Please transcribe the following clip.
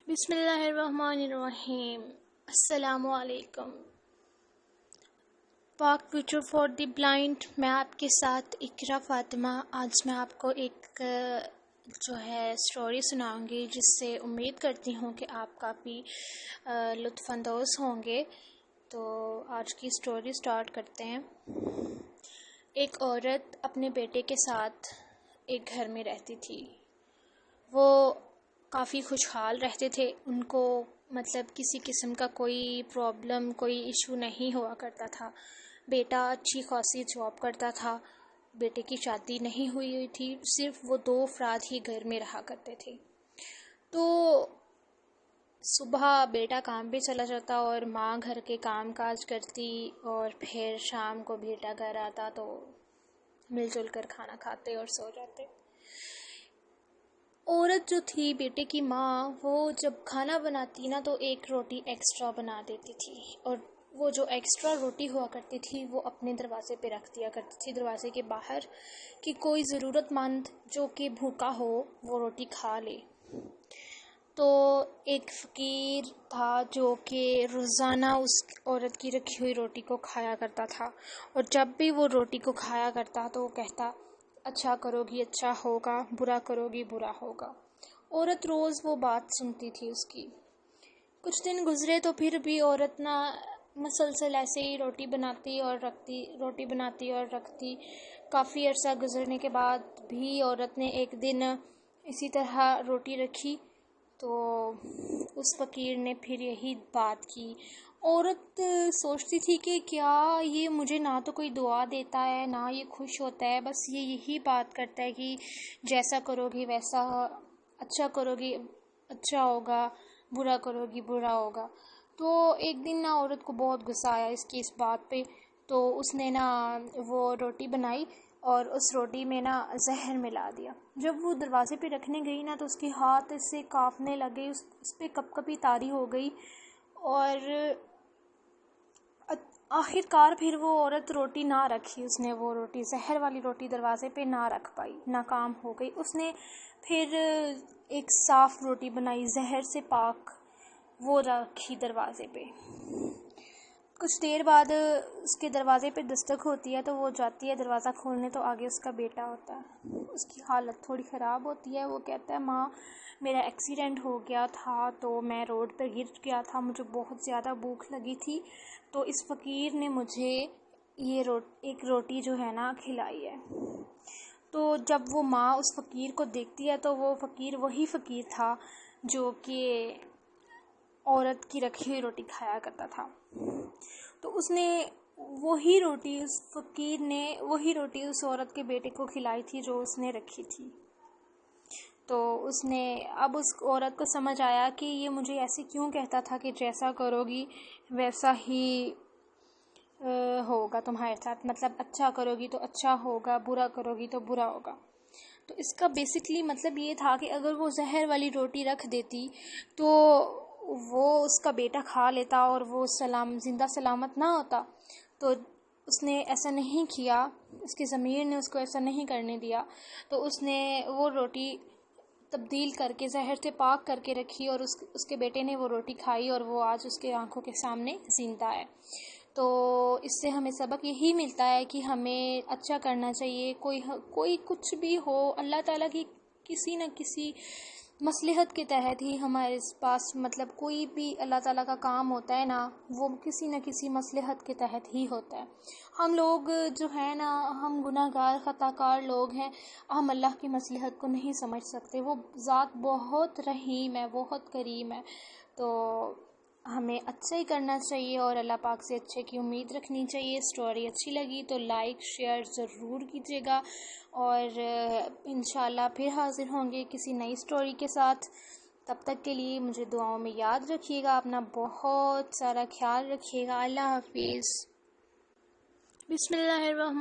بسم اللہ الرحمن الرحیم۔ السلام علیکم۔ پاک فیوچر فار دی بلائنڈ، میں آپ کے ساتھ اقرا فاطمہ۔ آج میں آپ کو ایک اسٹوری سناؤں گی، جس سے امید کرتی ہوں کہ آپ کافی لطف اندوز ہوں گے۔ تو آج کی اسٹوری سٹارٹ کرتے ہیں۔ ایک عورت اپنے بیٹے کے ساتھ ایک گھر میں رہتی تھی۔ وہ کافی خوشحال رہتے تھے، ان کو کسی قسم کا کوئی پرابلم، کوئی ایشو نہیں ہوا کرتا تھا۔ بیٹا اچھی خاصی جاب کرتا تھا، بیٹے کی شادی نہیں ہوئی تھی، صرف وہ 2 افراد ہی گھر میں رہا کرتے تھے۔ تو صبح بیٹا کام پہ چلا جاتا اور ماں گھر کے کام کاج کرتی، اور پھر شام کو بیٹا گھر آتا تو مل جل کر کھانا کھاتے اور سو جاتے۔ عورت جو تھی، بیٹے کی ماں، وہ جب کھانا بناتی نا تو 1 روٹی ایکسٹرا بنا دیتی تھی، اور وہ جو ایکسٹرا روٹی ہوا کرتی تھی وہ اپنے دروازے پہ رکھ دیا کرتی تھی، دروازے کے باہر، کہ کوئی ضرورت مند جو کہ بھوکا ہو وہ روٹی کھا لے۔ تو ایک فقیر تھا جو کہ روزانہ اس عورت کی رکھی ہوئی روٹی کو کھایا کرتا تھا، اور جب بھی وہ روٹی کو کھایا کرتا تو وہ کہتا، اچھا کرو گی اچھا ہوگا، برا کرو گی برا ہوگا۔ عورت روز وہ بات سنتی تھی اس کی۔ کچھ دن گزرے تو پھر بھی عورت نہ مسلسل ایسے ہی روٹی بناتی اور رکھتی۔ کافی عرصہ گزرنے کے بعد بھی عورت نے ایک دن اسی طرح روٹی رکھی تو اس فقیر نے پھر یہی بات کی۔ عورت سوچتی تھی کہ کیا یہ مجھے نہ تو کوئی دعا دیتا ہے، نہ یہ خوش ہوتا ہے، بس یہ یہی بات کرتا ہے کہ جیسا کرو گی ویسا، اچھا کرو گی اچھا ہوگا، برا کرو گی برا ہوگا۔ تو ایک دن عورت کو بہت غصہ آیا اس بات پہ، تو اس نے وہ روٹی بنائی اور اس روٹی میں زہر ملا دیا۔ جب وہ دروازے پہ رکھنے گئی تو اس کے ہاتھ اس سے کانپنے لگے، اس پہ کپ کپی طاری ہو گئی، اور آخر کار پھر وہ عورت روٹی نہ رکھی، اس نے وہ روٹی، زہر والی روٹی دروازے پہ نہ رکھ پائی، ناکام ہو گئی۔ اس نے پھر ایک صاف روٹی بنائی، زہر سے پاک، وہ رکھی دروازے پہ۔ کچھ دیر بعد اس کے دروازے پہ دستک ہوتی ہے، تو وہ جاتی ہے دروازہ کھولنے، تو آگے اس کا بیٹا ہوتا ہے۔ اس کی حالت تھوڑی خراب ہوتی ہے، وہ کہتا ہے، ماں میرا ایکسیڈنٹ ہو گیا تھا تو میں روڈ پہ گر گیا تھا، مجھے بہت زیادہ بھوک لگی تھی، تو اس فقیر نے مجھے یہ ایک روٹی جو ہے کھلائی ہے۔ تو جب وہ ماں اس فقیر کو دیکھتی ہے تو وہ فقیر وہی فقیر تھا جو کہ عورت کی رکھی ہوئی روٹی کھایا کرتا تھا۔ تو اس نے وہی روٹی، اس فقیر نے وہی روٹی اس عورت کے بیٹے کو کھلائی تھی جو اس نے رکھی تھی۔ تو اس نے اب اس عورت کو سمجھ آیا کہ یہ مجھے ایسے کیوں کہتا تھا کہ جیسا کرو گی ویسا ہی ہوگا تمہارے ساتھ، اچھا کرو گی تو اچھا ہوگا، برا کرو گی تو برا ہوگا۔ تو اس کا بیسکلی یہ تھا کہ اگر وہ زہر والی روٹی رکھ دیتی تو وہ اس کا بیٹا کھا لیتا اور وہ زندہ سلامت نہ ہوتا۔ تو اس نے ایسا نہیں کیا، اس کی ضمیر نے اس کو ایسا نہیں کرنے دیا، تو اس نے وہ روٹی تبدیل کر کے زہر سے پاک کر کے رکھی، اور اس کے بیٹے نے وہ روٹی کھائی، اور وہ آج اس کے آنکھوں کے سامنے زندہ ہے۔ تو اس سے ہمیں سبق یہی ملتا ہے کہ ہمیں اچھا کرنا چاہیے، کوئی کچھ بھی ہو، اللہ تعالیٰ کی کسی نہ کسی مصلحت کے تحت ہی ہمارے پاس کوئی بھی اللہ تعالیٰ کا کام ہوتا ہے وہ کسی نہ کسی مصلحت کے تحت ہی ہوتا ہے۔ ہم لوگ جو ہیں ہم گناہ گار خطا کار لوگ ہیں، ہم اللہ کی مصلحت کو نہیں سمجھ سکتے۔ وہ ذات بہت رحیم ہے، بہت کریم ہے، تو ہمیں اچھا ہی کرنا چاہیے اور اللہ پاک سے اچھے کی امید رکھنی چاہیے۔ اسٹوری اچھی لگی تو لائک شیئر ضرور کیجیے گا، اور انشاءاللہ پھر حاضر ہوں گے کسی نئی اسٹوری کے ساتھ۔ تب تک کے لیے مجھے دعاؤں میں یاد رکھیے گا، اپنا بہت سارا خیال رکھیے گا۔ اللہ حافظ۔ بسم اللہ الرحمن